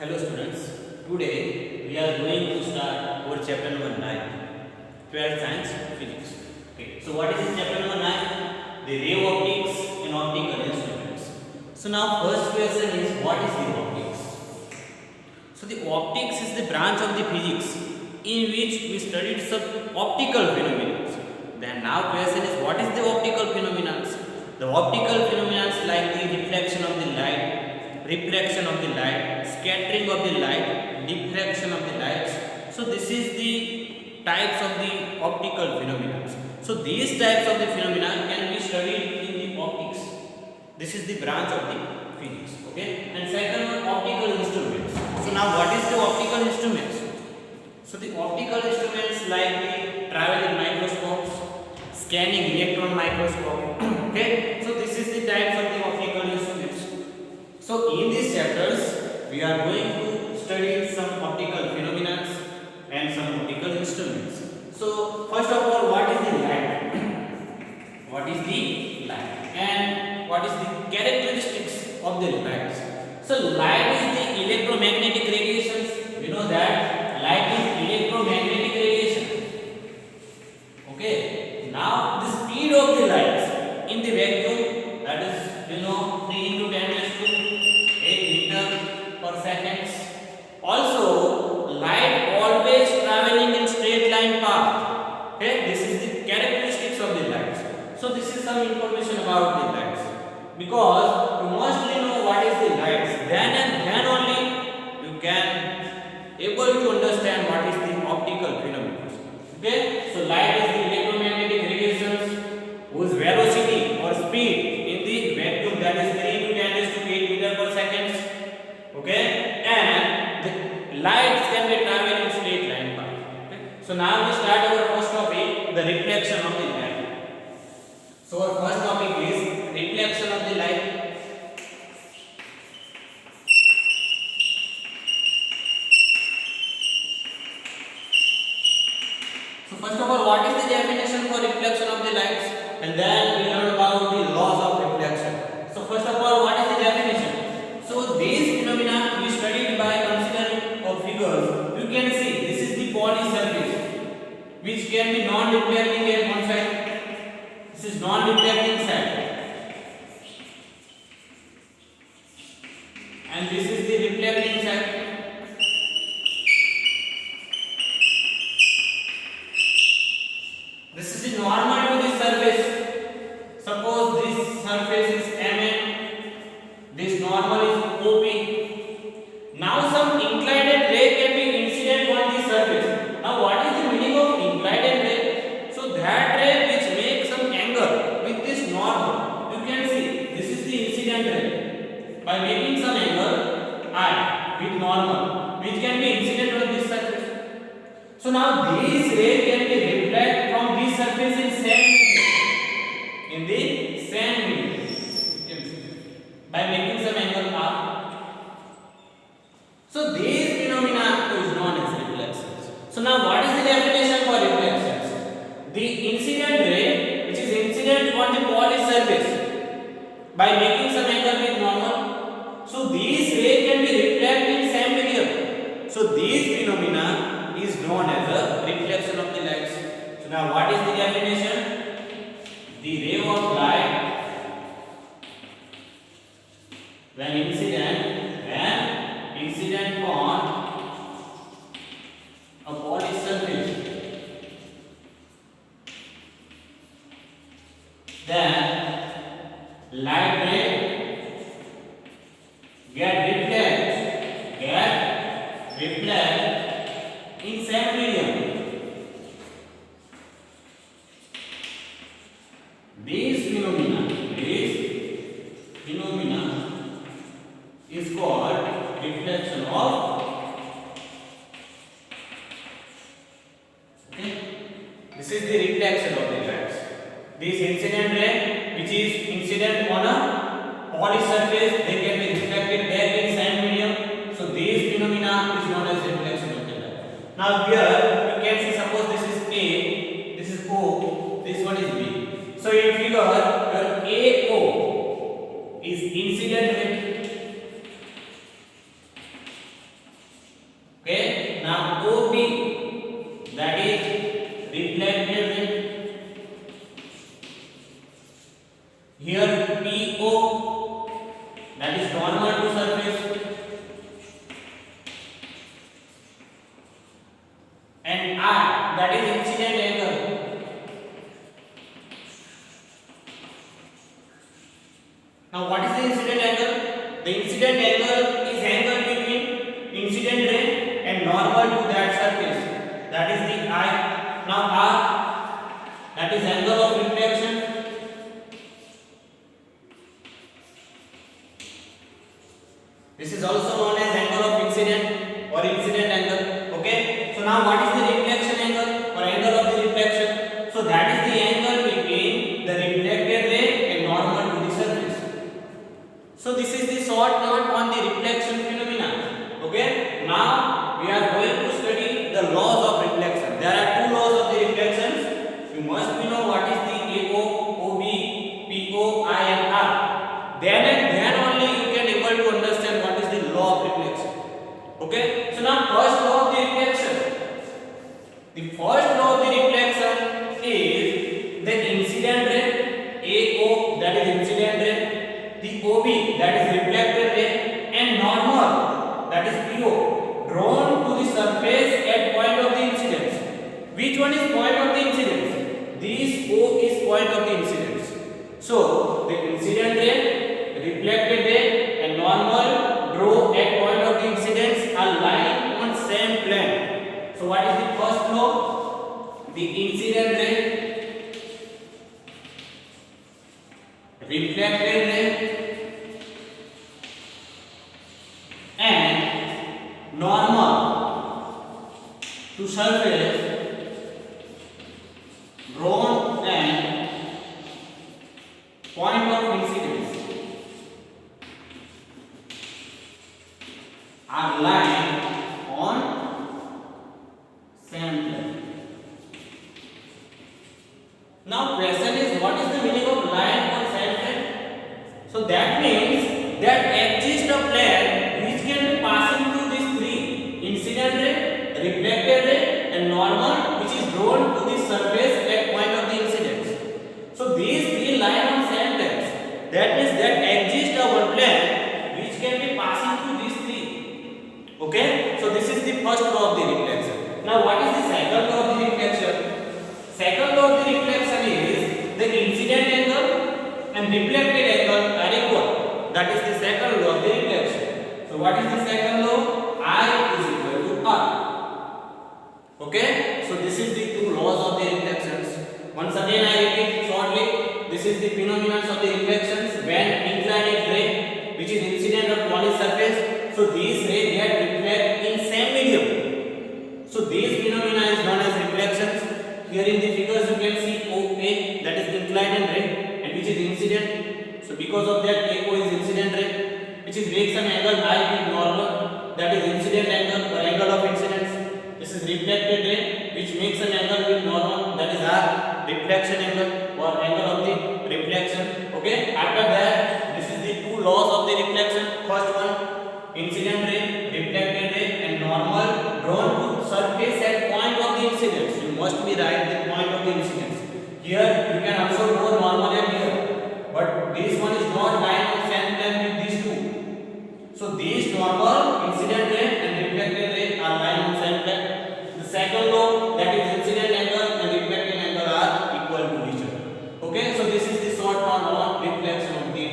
Hello students, today we are going to start our chapter number 9, 12th science physics. Okay, so what is this chapter number 9? The ray optics and optical instruments. So now first question is, what is the optics? So the optics is the branch of the physics in which we studied some optical phenomena. Then now question is, what is the optical phenomena? The optical phenomena like the reflection of the light, reflection of the light, scattering of the light, diffraction of the lights. So this is the types of the optical phenomena. So these types of the phenomena can be studied in the optics. This is the branch of the physics. Okay. And second one, optical instruments. So now what is the optical instruments? So the optical instruments like the traveling microscopes, scanning electron microscope. Okay. So this is the types of the optical instruments. So in these chapters we are going to study some optical phenomena and some optical instruments. So first of all, what is the light? What is the light? And what is the characteristics of the light? So light is the electromagnetic radiations. We know that light is electromagnetic radiation. Okay. Now the speed of the light in the vacuum, that is 3 into 10 raised to 8 meter per second. Also, light always traveling in straight line path. Okay, this is the characteristics of the lights. So this is some information about the lights. Because you mostly know what is the lights, then and then only you can able to understand what is the optical phenomena. Okay, so light is the electromagnetic radiations whose velocity or speed in the vacuum, that is 3 into 10 raised to 8 meter per second. Okay, and the lights can be traveling in straight line path. Okay, so now we start our first topic, the reflection of the light. So our first topic is reflection of the light. So first of all, what is the definition for reflection of the lights? And then we learn about the laws of reflection. So first of all, what is the definition? So these phenomena we studied by considering of figures. You can see this is the poly surface which can be non-reflecting at one side. This is non-reflecting side. And this is the reflecting side. This is the normal to the surface. Suppose this surface is MN, this normal is OP. Now some inclined ray can be incident on the surface. Now what is the meaning of inclined ray? So that ray which makes some angle with this normal. You can see this is the incident ray. By making some angle I with normal which can be incident on this surface. So now these rays can be reflected from this surface in same medium. In the same medium. By making some angle R. So these phenomena is known as reflections. So now what is the definition for reflections? The incident ray which is incident on the polished surface by making some angle with normal. So these rays can be reflected in same medium. So these phenomena is known as a reflection of the lights. So now what is the definition? The ray of light when incident on a polished surface, then light ray get reflect in same medium. These phenomena is called reflection of. Okay, this is the reflection of the lights. This incident ray which is incident on a polished surface, they can be reflected back in same medium. So these phenomena is known as reflection of the light. Now here you can see, suppose this is A, this is O, this one is B. So in figure your AO is incident ray Here PO, that is normal to surface, and R, that is incident angle. Now what is the incident angle? The incident angle is angle between incident ray and normal to that surface, that is the I. Now R, that is angle of reflection. This is also known as angle of incident or incident angle. Okay. So now what is the reflection angle or angle of the reflection? So that is the angle between the reflected ray and normal to the surface. So this is the short note on the reflection phenomena. Okay. Now we are going to study the laws of reflection. There are two laws of the reflections. You must know what is the AO, OB, PO, I and R. Then only you can able to understand what is the law of reflection. Okay. So now first law of the reflection. The first law of the reflection is the incident ray, AO, that is incident ray, the OB, that is reflected ray, and normal, that is PO, drawn to the surface at point of the incidence. Which one is point of the incidence? This O is point of the incidence. So the incident ray, reflected ray, and normal draw at point of the incidence are lying on same plane. So what is the first law? The incident ray, reflected ray, and normal to surface drawn and point of incidence are lying on same plane. Now question is, what is the meaning of lying on same plane? So that means that exists a plane which can be passing through these three: incident ray, reflected ray, and normal, which is drawn to the surface at point of the incidence. So these three lie on same planes. That means that exists a one plane which can be passing through these three. Okay. So this is the first law of the reflection. Now what is the second law of the reflection? Second law of the reflection is the incident angle and reflected angle are equal. That is the second law of the reflection. So what is the second law? I is equal to R. Okay. So this is the two laws of the reflections. Once again I repeat shortly. This is the phenomena of the reflections when inclined ray, which is incident on polished surface. So these rays get reflect in same medium. So these phenomena is known as reflections. Here in the figures you can see OA, that is the inclined ray, and which is incident. So because of that, AO is incident ray, which is makes an angle I with normal, that is incident angle or angle of incidence. This is reflected ray, which makes an angle with normal, that is R, reflection angle or angle of the reflection. Okay. After that, this is the two laws of the reflection. First one, incident ray, reflected ray, and normal drawn to surface at point of the incidence. You must be right the point of the incidence. Here you can also draw normal at here, but this one is not lying on same plane with these two. So these normal, incident ray, and reflected ray are lying on same plane. The second law, that is incident angle and reflected angle are equal to each other. Okay. So this is the short term on reflection of the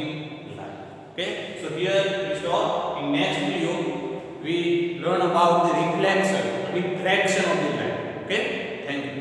light. Okay. So here we stop. In next video we learn about the reflection of the light. Okay. Thank you.